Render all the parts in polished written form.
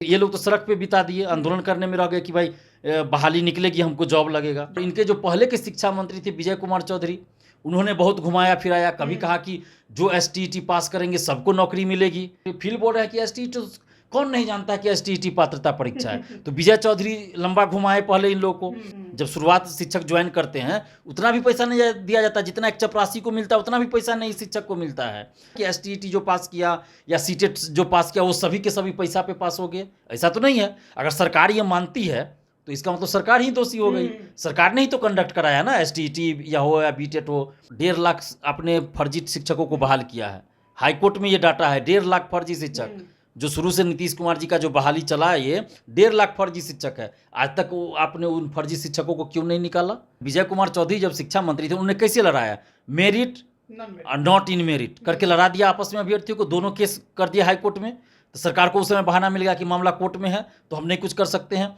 ये लोग तो सड़क पे बिता दिए, आंदोलन करने में रह गए कि भाई बहाली निकलेगी, हमको जॉब लगेगा। तो इनके जो पहले के शिक्षा मंत्री थे विजय कुमार चौधरी, उन्होंने बहुत घुमाया फिराया, कभी कहा कि जो एसटीईटी पास करेंगे सबको नौकरी मिलेगी। फिर बोल रहा है कि एसटीईटी, कौन नहीं जानता है कि एसटीईटी पात्रता परीक्षा है। तो विजय चौधरी लंबा घुमाए पहले इन लोगों को। जब शुरुआत शिक्षक ज्वाइन करते हैं उतना भी पैसा नहीं दिया जाता, जितना एक चपरासी को मिलता है उतना भी पैसा नहीं शिक्षक को मिलता है। कि एसटीईटी जो पास किया या सीटेट जो पास किया वो सभी के सभी पैसा पे पास हो गए, ऐसा तो नहीं है। अगर सरकार ये मानती है तो इसका मतलब सरकार ही दोषी हो गई। सरकार ने ही तो कंडक्ट कराया ना, एसटीईटी या हो या बीटेट हो। 1.5 लाख अपने फर्जी शिक्षकों को बहाल किया है। हाईकोर्ट में ये डाटा है, 1.5 लाख फर्जी शिक्षक। जो शुरू से नीतीश कुमार जी का जो बहाली चला है, ये 1.5 लाख फर्जी शिक्षक है। आज तक वो आपने उन फर्जी शिक्षकों को क्यों नहीं निकाला? विजय कुमार चौधरी जब शिक्षा मंत्री थे उन्होंने कैसे लड़ाया? मेरिट नॉट इन मेरिट करके लड़ा दिया आपस में अभ्यर्थियों को, दोनों केस कर दिया हाईकोर्ट में। तो सरकार को उस समय बहाना मिल गया कि मामला कोर्ट में है तो हम नहीं कुछ कर सकते हैं।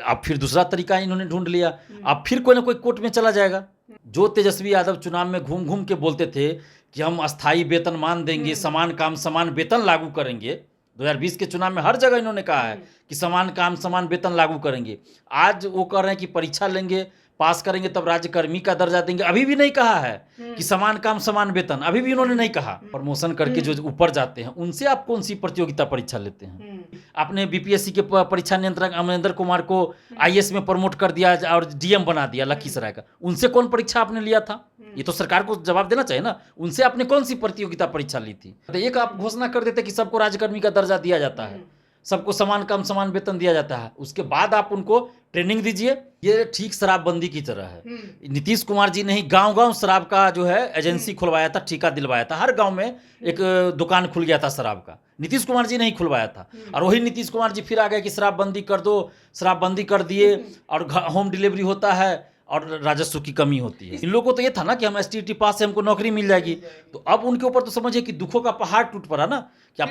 अब फिर दूसरा तरीका इन्होंने ढूंढ लिया, अब फिर कोई ना कोई कोर्ट में चला जाएगा। जो तेजस्वी यादव चुनाव में घूम घूम के बोलते थे कि हम अस्थायी वेतनमान देंगे, समान काम समान वेतन लागू करेंगे, 2020 के चुनाव में हर जगह इन्होंने कहा है कि समान काम समान वेतन लागू करेंगे। आज वो कह रहे हैं कि परीक्षा लेंगे, पास करेंगे तब राज्यकर्मी का दर्जा देंगे। अभी भी नहीं कहा है कि समान काम समान वेतन, अभी भी उन्होंने नहीं कहा। प्रमोशन करके जो ऊपर जाते हैं उनसे आप कौन सी प्रतियोगिता परीक्षा लेते हैं? आपने बीपीएससी के परीक्षा नियंत्रक अमरिंदर कुमार को आईएएस में प्रमोट कर दिया और डीएम बना दिया लखीसराय का। उनसे कौन परीक्षा आपने लिया था? ये तो सरकार को जवाब देना चाहिए ना, उनसे आपने कौन सी प्रतियोगिता परीक्षा ली थी? तो एक आप घोषणा कर देते कि सबको राज्यकर्मी का दर्जा दिया जाता है, सबको समान काम समान वेतन दिया जाता है, उसके बाद आप उनको ट्रेनिंग दीजिए। ये ठीक शराबबंदी की तरह है। नीतीश कुमार जी ने ही गांव गांव शराब का जो है एजेंसी खुलवाया था, ठेका दिलवाया था। हर गांव में एक दुकान खुल गया था शराब का, नीतीश कुमार जी ने ही खुलवाया था। और वही नीतीश कुमार जी फिर आ गए कि शराबबंदी कर दो, शराबबंदी कर दिए और होम डिलीवरी होता है और राजस्व की कमी होती है। इन लोगों को तो ये था ना कि हम एसटीईटी पास से हमको नौकरी मिल जाएगी। तो अब उनके ऊपर तो समझिए कि दुखों का पहाड़ टूट पड़ा ना। क्या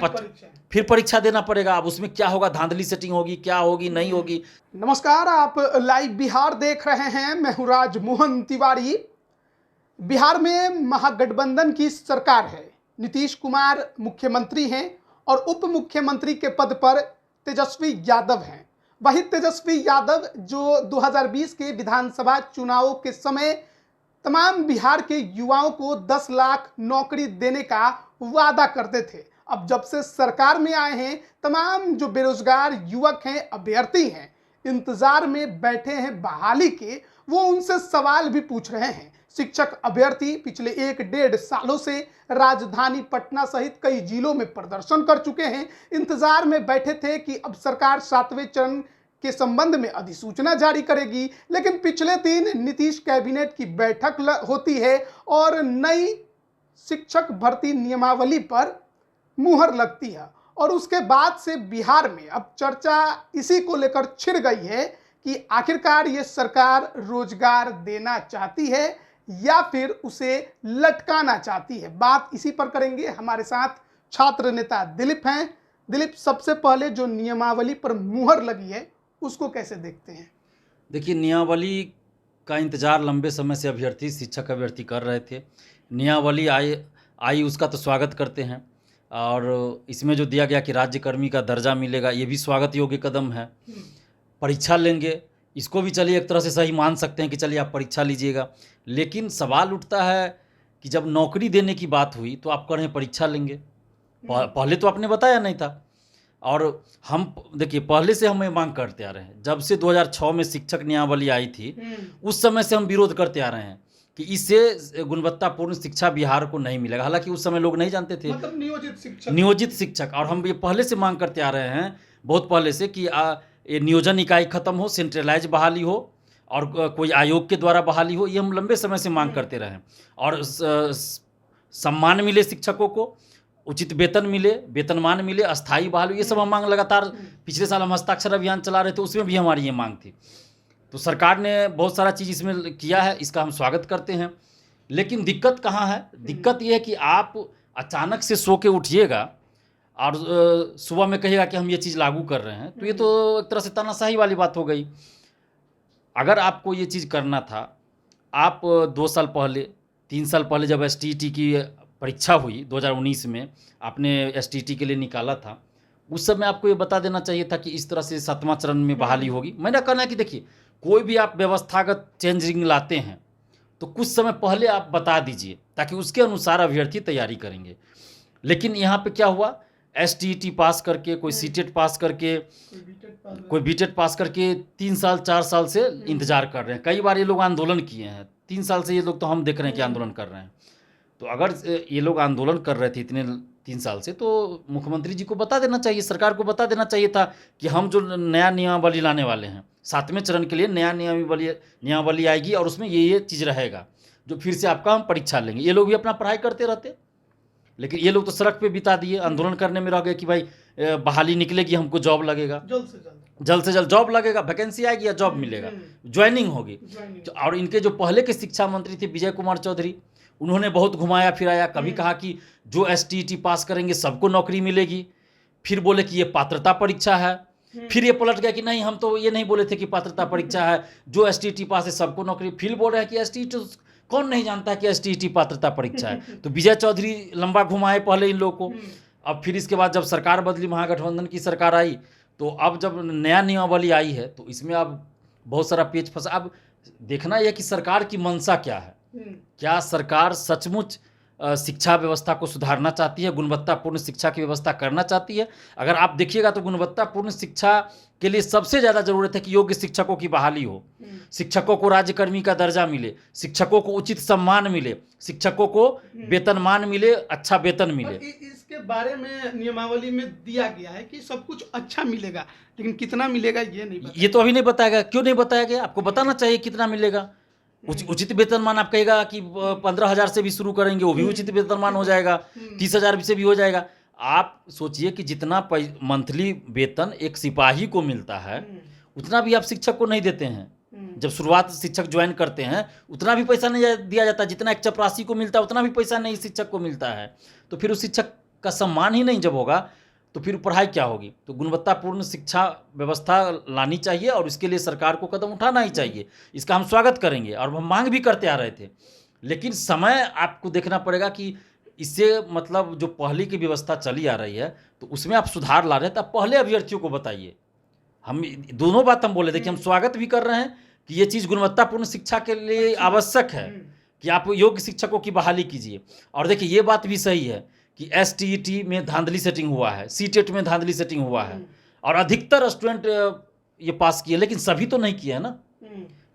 फिर परीक्षा देना पड़ेगा। अब उसमें क्या होगा, धांधली सेटिंग होगी, क्या होगी नहीं होगी। नमस्कार, आप लाइव बिहार देख रहे हैं। मैं हूं राजमोहन तिवारी। बिहार में महागठबंधन की सरकार है। नीतीश कुमार मुख्यमंत्री हैं और उप मुख्यमंत्री के पद पर तेजस्वी यादव हैं। वही तेजस्वी यादव जो 2020 के विधानसभा चुनावों के समय तमाम बिहार के युवाओं को 10 लाख नौकरी देने का वादा करते थे। अब जब से सरकार में आए हैं, तमाम जो बेरोजगार युवक हैं, अभ्यर्थी हैं, इंतजार में बैठे हैं बहाली के, वो उनसे सवाल भी पूछ रहे हैं। शिक्षक अभ्यर्थी पिछले 1-1.5 सालों से राजधानी पटना सहित कई जिलों में प्रदर्शन कर चुके हैं। इंतजार में बैठे थे कि अब सरकार 7वें चरण के संबंध में अधिसूचना जारी करेगी, लेकिन पिछले दिन नीतीश कैबिनेट की बैठक होती है और नई शिक्षक भर्ती नियमावली पर मुहर लगती है। और उसके बाद से बिहार में अब चर्चा इसी को लेकर छिड़ गई है कि आखिरकार ये सरकार रोजगार देना चाहती है या फिर उसे लटकाना चाहती है। बात इसी पर करेंगे। हमारे साथ छात्र नेता दिलीप हैं। दिलीप, सबसे पहले जो नियमावली पर मुहर लगी है उसको कैसे देखते हैं? देखिए, नियमावली का इंतजार लंबे समय से अभ्यर्थी, शिक्षक अभ्यर्थी कर रहे थे। नियमावली आई उसका तो स्वागत करते हैं। और इसमें जो दिया गया कि राज्यकर्मी का दर्जा मिलेगा, ये भी स्वागत योग्य कदम है। परीक्षा लेंगे, इसको भी चलिए एक तरह से सही मान सकते हैं कि चलिए आप परीक्षा लीजिएगा। लेकिन सवाल उठता है कि जब नौकरी देने की बात हुई तो आप कह रहे हैं परीक्षा लेंगे। पहले तो आपने बताया नहीं था। और हम देखिए, पहले से हम ये मांग करते आ रहे हैं। जब से 2006 में शिक्षक नियमावली आई थी उस समय से हम विरोध करते आ रहे हैं कि इससे गुणवत्तापूर्ण शिक्षा बिहार को नहीं मिलेगा। हालांकि उस समय लोग नहीं जानते थे, मतलब नियोजित शिक्षक। और हम ये पहले से मांग करते आ रहे हैं, बहुत पहले से, कि ये नियोजन इकाई खत्म हो, सेंट्रलाइज बहाली हो और कोई आयोग के द्वारा बहाली हो। ये हम लंबे समय से मांग करते रहे। और सम्मान मिले शिक्षकों को, उचित वेतन मिले, वेतनमान मिले, अस्थायी बहाली, ये सब हम मांग लगातार पिछले साल हम हस्ताक्षर अभियान चला रहे थे, उसमें भी हमारी ये मांग थी। तो सरकार ने बहुत सारा चीज़ इसमें किया है, इसका हम स्वागत करते हैं। लेकिन दिक्कत कहाँ है? दिक्कत ये है कि आप अचानक से सो के उठिएगा और सुबह में कहिएगा कि हम ये चीज़ लागू कर रहे हैं, तो ये तो एक तरह से तानाशाही वाली बात हो गई। अगर आपको ये चीज़ करना था, आप 2 साल पहले, 3 साल पहले जब एसटीईटी की परीक्षा हुई 2019 में, आपने एसटीईटी के लिए निकाला था, उस समय आपको ये बता देना चाहिए था कि इस तरह से 7वां चरण में बहाली होगी। मेरा कहना है कि देखिए, कोई भी आप व्यवस्थागत चेंजिंग लाते हैं तो कुछ समय पहले आप बता दीजिए, ताकि उसके अनुसार अभ्यर्थी तैयारी करेंगे। लेकिन यहाँ पे क्या हुआ, एसटीईटी पास करके, कोई सीटेट पास करके, कोई बीटेट पास करके 3 साल 4 साल से इंतजार कर रहे हैं। कई बार ये लोग आंदोलन किए हैं, 3 साल से ये लोग, तो हम देख रहे हैं कि आंदोलन कर रहे हैं। तो अगर ये लोग आंदोलन कर रहे थे इतने 3 साल से, तो मुख्यमंत्री जी को बता देना चाहिए, सरकार को बता देना चाहिए था कि हम जो नया नियमावली लाने वाले हैं 7वें चरण के लिए, नया नियमावली आएगी और उसमें ये चीज़ रहेगा, जो फिर से आपका हम परीक्षा लेंगे। ये लोग भी अपना पढ़ाई करते रहते, लेकिन ये लोग तो सड़क पे बिता दिए, आंदोलन करने में रह गए कि भाई बहाली निकलेगी, हमको जॉब लगेगा, जल्द से जल्द जॉब लगेगा, वैकेंसी आएगी या जॉब मिलेगा, ज्वाइनिंग होगी। और इनके जो पहले के शिक्षा मंत्री थे विजय कुमार चौधरी, उन्होंने बहुत घुमाया फिराया, कभी कहा कि जो एसटीईटी पास करेंगे सबको नौकरी मिलेगी, फिर बोले कि ये पात्रता परीक्षा है, फिर ये पलट गया कि नहीं, हम तो ये नहीं बोले थे कि पात्रता परीक्षा है, जो एसटीईटी पास है सबको नौकरी। फिर बोल रहे हैं कि एसटीईटी, कौन नहीं जानता है कि एसटीईटी पात्रता परीक्षा है। तो विजय चौधरी लंबा घुमाए पहले इन लोगों को। अब फिर इसके बाद जब सरकार बदली, महागठबंधन की सरकार आई, तो अब जब नया नियमावली आई है तो इसमें अब बहुत सारा पेच फंसा। अब देखना यह कि सरकार की मंशा क्या है। क्या सरकार सचमुच शिक्षा व्यवस्था को सुधारना चाहती है, गुणवत्तापूर्ण शिक्षा की व्यवस्था करना चाहती है? अगर आप देखिएगा तो गुणवत्तापूर्ण शिक्षा के लिए सबसे ज़्यादा ज़रूरत है कि योग्य शिक्षकों की बहाली हो, शिक्षकों को राज्यकर्मी का दर्जा मिले, शिक्षकों को उचित सम्मान मिले, शिक्षकों को वेतनमान मिले, अच्छा वेतन मिले। इसके बारे में नियमावली में दिया गया है कि सब कुछ अच्छा मिलेगा, लेकिन कितना मिलेगा ये नहीं बताया। ये तो अभी नहीं बताया गया। क्यों नहीं बताया गया? आपको बताना चाहिए कितना मिलेगा। उचित वेतनमान आप कहेगा कि 15,000 से भी शुरू करेंगे, वो भी उचित वेतनमान हो जाएगा, 30,000 से भी हो जाएगा। आप सोचिए कि जितना मंथली वेतन एक सिपाही को मिलता है, उतना भी आप शिक्षक को नहीं देते हैं। जब शुरुआत शिक्षक ज्वाइन करते हैं उतना भी पैसा नहीं दिया जाता, जितना एक चपरासी को मिलता है उतना भी पैसा नहीं शिक्षक को मिलता है। तो फिर उस शिक्षक का सम्मान ही नहीं जब होगा तो फिर पढ़ाई क्या होगी? तो गुणवत्तापूर्ण शिक्षा व्यवस्था लानी चाहिए और इसके लिए सरकार को कदम उठाना ही चाहिए। इसका हम स्वागत करेंगे और हम मांग भी करते आ रहे थे, लेकिन समय आपको देखना पड़ेगा कि इससे मतलब जो पहले की व्यवस्था चली आ रही है तो उसमें आप सुधार ला रहे हैं, तो आप पहले अभ्यर्थियों को बताइए। हम दोनों बात हम बोले थे कि हम स्वागत भी कर रहे हैं कि ये चीज़ गुणवत्तापूर्ण शिक्षा के लिए आवश्यक है कि आप योग्य शिक्षकों की बहाली कीजिए। और देखिए ये बात भी सही है कि एसटीईटी में धांधली सेटिंग हुआ है, सीटेट में धांधली सेटिंग हुआ है और अधिकतर स्टूडेंट ये पास किए, लेकिन सभी तो नहीं किए हैं ना।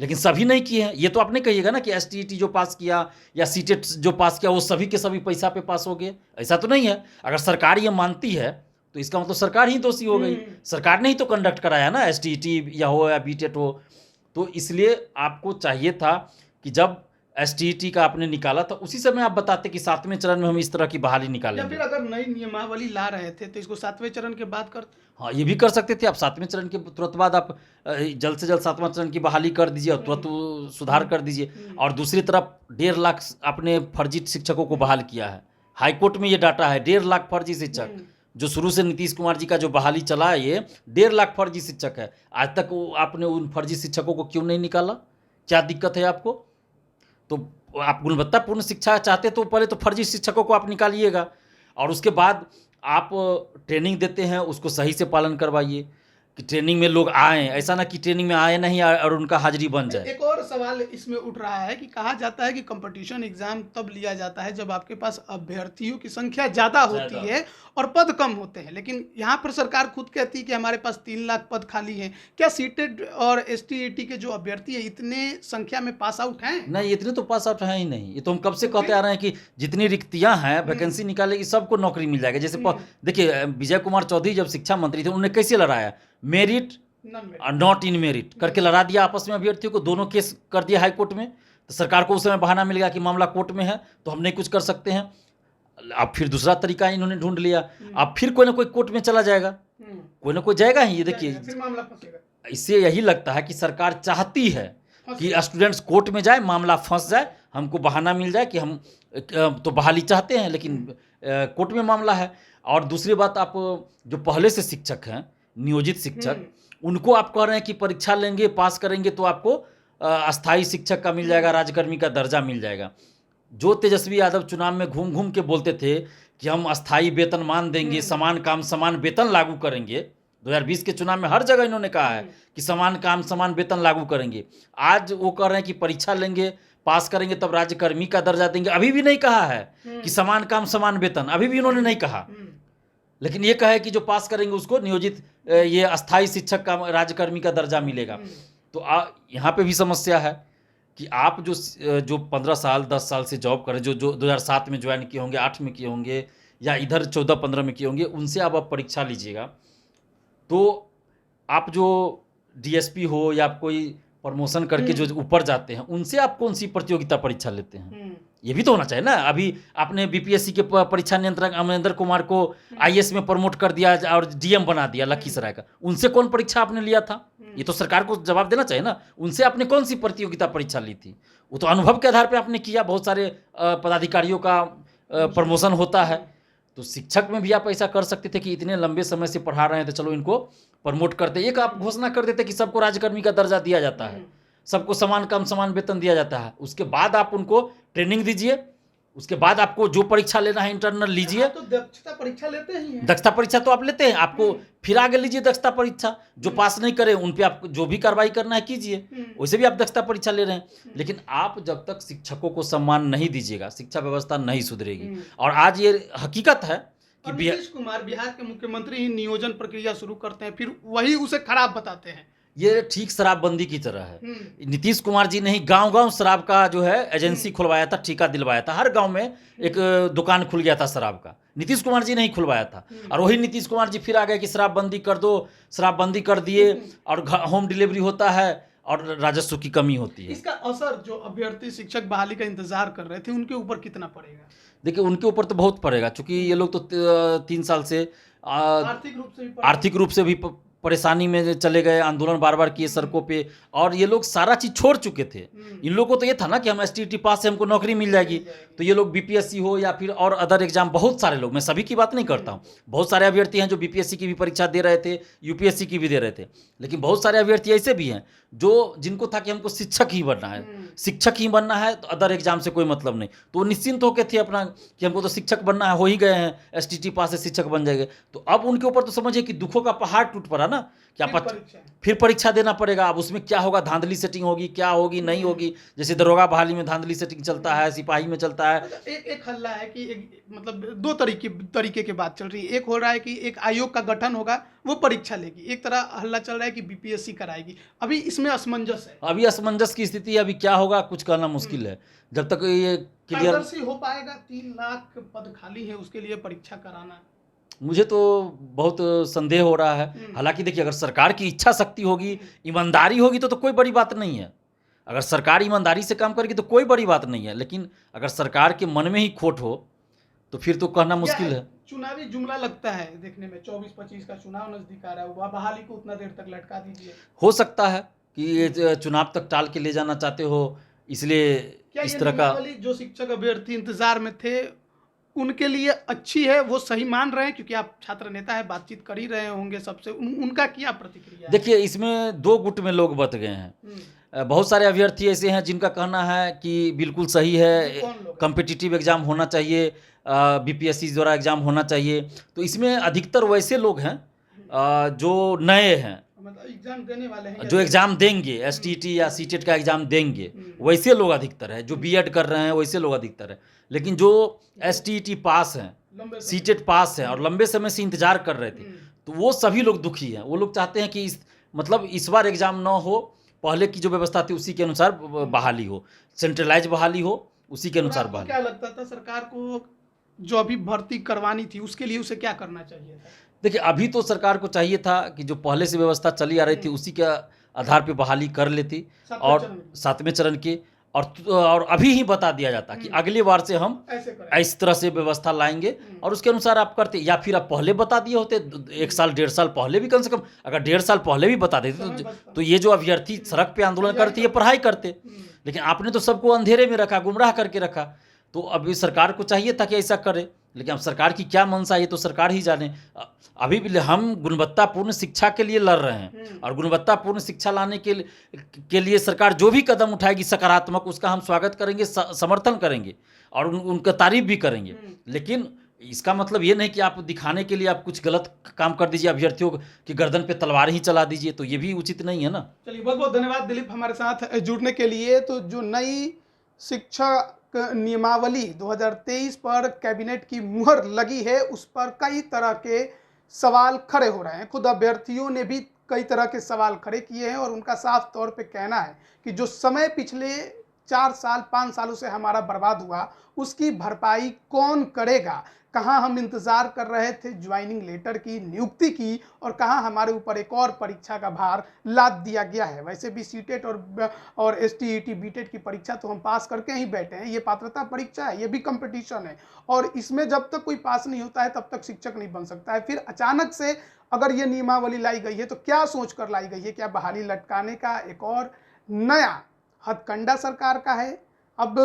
लेकिन सभी नहीं किए हैं, ये तो आप नहीं कहिएगा ना कि एसटीईटी जो पास किया या सीटेट जो पास किया वो सभी के सभी पैसा पे पास हो गए, ऐसा तो नहीं है। अगर सरकार ये मानती है तो इसका मतलब सरकार ही दोषी हो गई। सरकार ने ही तो कंडक्ट कराया ना, एसटीईटी या हो या बीटेट हो। तो इसलिए आपको चाहिए था कि जब एसटीईटी का आपने निकाला था उसी समय आप बताते कि 7वें चरण में हम इस तरह की बहाली निकालेंगे। या फिर अगर नई नियमावली ला रहे थे तो इसको 7वें चरण के बाद करते। हाँ, ये भी कर सकते थे। आप 7वें चरण के तुरंत बाद आप जल्द से जल्द 7वां चरण की बहाली कर दीजिए और तुरंत सुधार कर दीजिए। और दूसरी तरफ 1.5 लाख आपने फर्जी शिक्षकों को बहाल किया है। हाईकोर्ट में ये डाटा है, 1.5 लाख फर्जी शिक्षक, जो शुरू से नीतीश कुमार जी का जो बहाली चला है, ये 1.5 लाख फर्जी शिक्षक है। आज तक आपने उन फर्जी शिक्षकों को क्यों नहीं निकाला? क्या दिक्कत है आपको? तो आप गुणवत्तापूर्ण शिक्षा चाहते तो पहले तो फर्जी शिक्षकों को आप निकालिएगा और उसके बाद आप ट्रेनिंग देते हैं उसको सही से पालन करवाइए कि ट्रेनिंग में लोग आएँ, ऐसा ना कि ट्रेनिंग में आए नहीं और उनका हाजिरी बन जाए। एक और सवाल इसमें उठ रहा है कि कहा जाता है कि कंपटीशन एग्जाम तब लिया जाता है जब आपके पास अभ्यर्थियों की संख्या ज़्यादा होती है और पद कम होते हैं, लेकिन यहाँ पर सरकार खुद कहती है कि हमारे पास 3 लाख पद खाली हैं। क्या सीटेट और एसटीईटी के जो अभ्यर्थी हैं इतने संख्या में पास आउट हैं? नहीं, इतने तो पास आउट हैं ही नहीं। ये तो हम कब से कहते आ रहे हैं कि जितनी रिक्तियाँ हैं वैकेंसी निकालेगी, सबको नौकरी मिल जाएगी। जैसे देखिए विजय कुमार चौधरी जब शिक्षा मंत्री थे उन्होंने कैसे लड़ाया, मेरिट नॉट इन मेरिट करके लड़ा दिया आपस में अभ्यर्थियों को, दोनों केस कर दिया हाई कोर्ट में। तो सरकार को उस समय बहाना मिल गया कि मामला कोर्ट में है तो हम नहीं कुछ कर सकते हैं। अब फिर दूसरा तरीका इन्होंने ढूंढ लिया, अब फिर कोई ना कोई कोर्ट में चला जाएगा, कोई ना कोई जाएगा ही। ये देखिए इससे यही लगता है कि सरकार चाहती है कि स्टूडेंट्स कोर्ट में जाए, मामला फंस जाए, हमको बहाना मिल जाए कि हम तो बहाली चाहते हैं लेकिन कोर्ट में मामला है। और दूसरी बात, आप जो पहले से शिक्षक हैं, नियोजित शिक्षक, उनको आप कह रहे हैं कि परीक्षा लेंगे पास करेंगे तो आपको अस्थाई शिक्षक का मिल जाएगा, राज्यकर्मी का दर्जा मिल जाएगा। जो तेजस्वी यादव चुनाव में घूम घूम के बोलते थे कि हम अस्थाई वेतनमान देंगे, समान काम समान वेतन लागू करेंगे। 2020 के चुनाव में हर जगह इन्होंने कहा है कि समान काम समान वेतन लागू करेंगे। आज वो कह रहे हैं कि परीक्षा लेंगे, पास करेंगे तब राज्यकर्मी का दर्जा देंगे। अभी भी नहीं कहा है कि समान काम समान वेतन, अभी भी इन्होंने नहीं कहा। लेकिन ये कहा है कि जो पास करेंगे उसको नियोजित ये अस्थाई शिक्षक का राज्यकर्मी का दर्जा मिलेगा। तो यहाँ पे भी समस्या है कि आप जो 15 साल 10 साल से जॉब करें, जो 2007 में ज्वाइन किए होंगे, 8 में किए होंगे या इधर 14-15 में किए होंगे, उनसे आप परीक्षा लीजिएगा तो आप जो डीएसपी हो या आप कोई प्रमोशन करके जो ऊपर जाते हैं, उनसे आप कौन सी प्रतियोगिता परीक्षा लेते हैं? ये भी तो होना चाहिए ना। अभी आपने बीपीएससी के परीक्षा नियंत्रक अमरेंद्र कुमार को आईएएस में प्रमोट कर दिया और डीएम बना दिया लखीसराय का, उनसे कौन परीक्षा आपने लिया था? ये तो सरकार को जवाब देना चाहिए ना। उनसे आपने कौन सी प्रतियोगिता परीक्षा ली थी? वो तो अनुभव के आधार पर आपने किया। बहुत सारे पदाधिकारियों का प्रमोशन होता है। तो शिक्षक में भी आप ऐसा कर सकते थे कि इतने लंबे समय से पढ़ा रहे हैं तो चलो इनको प्रमोट करते। एक आप घोषणा कर देते कि सबको राज्यकर्मी का दर्जा दिया जाता है, सबको समान काम समान वेतन दिया जाता है। उसके बाद आप उनको ट्रेनिंग दीजिए, उसके बाद आपको जो परीक्षा लेना है इंटरनल लीजिए। तो दक्षता परीक्षा लेते ही हैं। दक्षता परीक्षा तो आप लेते हैं, आपको फिर आगे लीजिए दक्षता परीक्षा। जो पास नहीं करे उन पे आप जो भी कार्रवाई करना है कीजिए, वैसे भी आप दक्षता परीक्षा ले रहे हैं। लेकिन आप जब तक शिक्षकों को सम्मान नहीं दीजिएगा, शिक्षा व्यवस्था नहीं सुधरेगी। और आज ये हकीकत है कि नीतीश कुमार बिहार के मुख्यमंत्री ही नियोजन प्रक्रिया शुरू करते हैं, फिर वही उसे खराब बताते हैं। ये ठीक शराबबंदी की तरह है। नीतीश कुमार जी ने ही गांव-गांव शराब का जो है एजेंसी खुलवाया था, ठेका दिलवाया था। हर गांव में एक दुकान खुल गया था शराब का, नीतीश कुमार जी ने ही खुलवाया था। और वही नीतीश कुमार जी फिर आ गए कि शराबबंदी कर दो, शराबबंदी कर दिए और होम डिलीवरी होता है और राजस्व की कमी होती है। इसका असर जो अभ्यर्थी शिक्षक बहाली का इंतजार कर रहे थे उनके ऊपर कितना पड़ेगा? देखिए उनके ऊपर तो बहुत पड़ेगा, क्योंकि ये लोग तो 3 साल से आर्थिक रूप से भी परेशानी में चले गए, आंदोलन बार बार किए सड़कों पे, और ये लोग सारा चीज़ छोड़ चुके थे। इन लोगों को तो ये था ना कि हम एसटीईटी पास से हमको नौकरी मिल जाएगी। तो ये लोग बीपीएससी हो या फिर और अदर एग्जाम, बहुत सारे लोग, मैं सभी की बात नहीं करता हूँ, बहुत सारे अभ्यर्थी हैं जो बीपीएससी की भी परीक्षा दे रहे थे, यूपीएससी की भी दे रहे थे। लेकिन बहुत सारे अभ्यर्थी ऐसे भी हैं जो जिनको था कि हमको शिक्षक ही बनना है, शिक्षक ही बनना है, तो अदर एग्जाम से कोई मतलब नहीं। तो वो निश्चिंत होकर थे अपना कि हमको तो शिक्षक बनना है, हो ही गए हैं, एसटीईटी पास से शिक्षक बन जाएंगे। तो अब उनके ऊपर तो समझिए कि दुखों का पहाड़ टूट पड़ा ना। क्या फिर परीक्षा देना पड़ेगा। अब उसमें क्या होगा, धांधली सेटिंग होगी, क्या होगी नहीं होगी। जैसे दरोगा बहाली में धांधली सेटिंग चलता है, सिपाही में चलता है। एक हल्ला है कि मतलब दो तरीके की बात चल रही है। एक हो रहा है कि एक आयोग का गठन होगा, वो परीक्षा लेगी। एक तरह हल्ला चल रहा है कि बीपीएससी कराएगी। अभी इसमें असमंजस है, अभी असमंजस की स्थिति है। अभी क्या होगा कुछ कहना मुश्किल है जब तक ये क्लियर हो पाएगा। 3 लाख पद खाली है, उसके लिए परीक्षा कराना, मुझे तो बहुत संदेह हो रहा है। हालांकि देखिए, अगर सरकार की इच्छा शक्ति होगी, ईमानदारी होगी तो कोई बड़ी बात नहीं है। अगर सरकार ईमानदारी से काम करेगी तो कोई बड़ी बात नहीं है। लेकिन अगर सरकार के मन में ही खोट हो तो फिर तो कहना मुश्किल है। चुनावी जुमला लगता है देखने में। 24-25 का चुनाव नजदीक आ रहा है, बहाली को उतना देर तक लटका दीजिए। हो सकता है कि चुनाव तक टाल के ले जाना चाहते हो, इसलिए इस तरह का। जो शिक्षक अभ्यर्थी इंतजार में थे उनके लिए अच्छी है, वो सही मान रहे हैं? क्योंकि आप छात्र नेता है, बातचीत कर ही रहे होंगे सबसे, उनका क्या प्रतिक्रिया है? देखिए, इसमें 2 गुट में लोग बट गए हैं। बहुत सारे अभ्यर्थी ऐसे हैं जिनका कहना है कि बिल्कुल सही है, कॉम्पिटिटिव एग्जाम होना चाहिए, बीपीएससी द्वारा एग्जाम होना चाहिए। तो इसमें अधिकतर वैसे लोग हैं जो नए हैं, एग्जाम देने वाले हैं, जो एग्जाम देंगे, एसटीईटी या सीटेट का एग्जाम देंगे, वैसे लोग अधिकतर है। जो बीएड कर रहे हैं वैसे लोग अधिकतर है। लेकिन जो एसटीईटी पास हैं, सीटेट पास हैं और लंबे समय से इंतजार कर रहे थे, तो वो सभी लोग दुखी हैं। वो लोग चाहते हैं कि इस बार एग्जाम ना हो, पहले की जो व्यवस्था थी उसी के अनुसार बहाली हो, सेंट्रलाइज बहाली हो, उसी के अनुसार बहाली। क्या लगता था सरकार को जो अभी भर्ती करवानी थी उसके लिए उसे क्या करना चाहिए था? देखिए, अभी तो सरकार को चाहिए था कि जो पहले से व्यवस्था चली आ रही थी उसी के आधार पे बहाली कर लेती, और 7वें चरण की, और अभी ही बता दिया जाता कि अगली बार से हम इस तरह से व्यवस्था लाएंगे और उसके अनुसार आप करते। या फिर आप पहले बता दिए होते, 1 साल 1.5 साल पहले भी, कम से कम अगर 1.5 साल पहले भी बता देते तो ये जो अभ्यर्थी सड़क पे आंदोलन करते ये पढ़ाई करते। लेकिन आपने तो सबको अंधेरे में रखा, गुमराह करके रखा। तो अभी सरकार को चाहिए था कि ऐसा करे, लेकिन अब सरकार की क्या मंशा ये तो सरकार ही जाने। अभी भी हम गुणवत्तापूर्ण शिक्षा के लिए लड़ रहे हैं, और गुणवत्तापूर्ण शिक्षा लाने के लिए सरकार जो भी कदम उठाएगी सकारात्मक, उसका हम स्वागत करेंगे, समर्थन करेंगे और उनका तारीफ भी करेंगे। लेकिन इसका मतलब ये नहीं कि आप दिखाने के लिए आप कुछ गलत काम कर दीजिए, अभ्यर्थियों की गर्दन पे तलवार ही चला दीजिए, तो ये भी उचित नहीं है ना। चलिए, बहुत बहुत धन्यवाद दिलीप हमारे साथ जुड़ने के लिए। तो जो नई शिक्षा नियमावली 2023 पर कैबिनेट की मुहर लगी है, उस पर कई तरह के सवाल खड़े हो रहे हैं। खुद अभ्यर्थियों ने भी कई तरह के सवाल खड़े किए हैं और उनका साफ तौर पे कहना है कि जो समय पिछले 4 साल 5 सालों से हमारा बर्बाद हुआ, उसकी भरपाई कौन करेगा। कहाँ हम इंतज़ार कर रहे थे ज्वाइनिंग लेटर की, नियुक्ति की, और कहाँ हमारे ऊपर एक और परीक्षा का भार लाद दिया गया है। वैसे भी सीटेट और एसटीईटी बीटेट की परीक्षा तो हम पास करके ही बैठे हैं। ये पात्रता परीक्षा है, ये भी कंपटीशन है, और इसमें जब तक कोई पास नहीं होता है तब तक शिक्षक नहीं बन सकता है। फिर अचानक से अगर ये नियमावली लाई गई है तो क्या सोच कर लाई गई है? क्या बहाली लटकाने का एक और नया हथकंडा सरकार का है? अब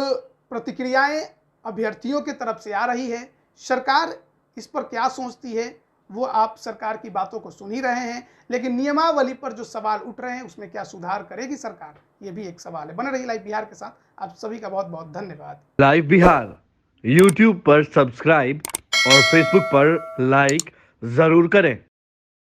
प्रतिक्रियाएं अभ्यर्थियों की तरफ से आ रही है। सरकार इस पर क्या सोचती है वो आप सरकार की बातों को सुन ही रहे हैं, लेकिन नियमावली पर जो सवाल उठ रहे हैं उसमें क्या सुधार करेगी सरकार, ये भी एक सवाल है। बने रहिए लाइव बिहार के साथ। आप सभी का बहुत बहुत धन्यवाद। लाइव बिहार यूट्यूब पर सब्सक्राइब और फेसबुक पर लाइक जरूर करें।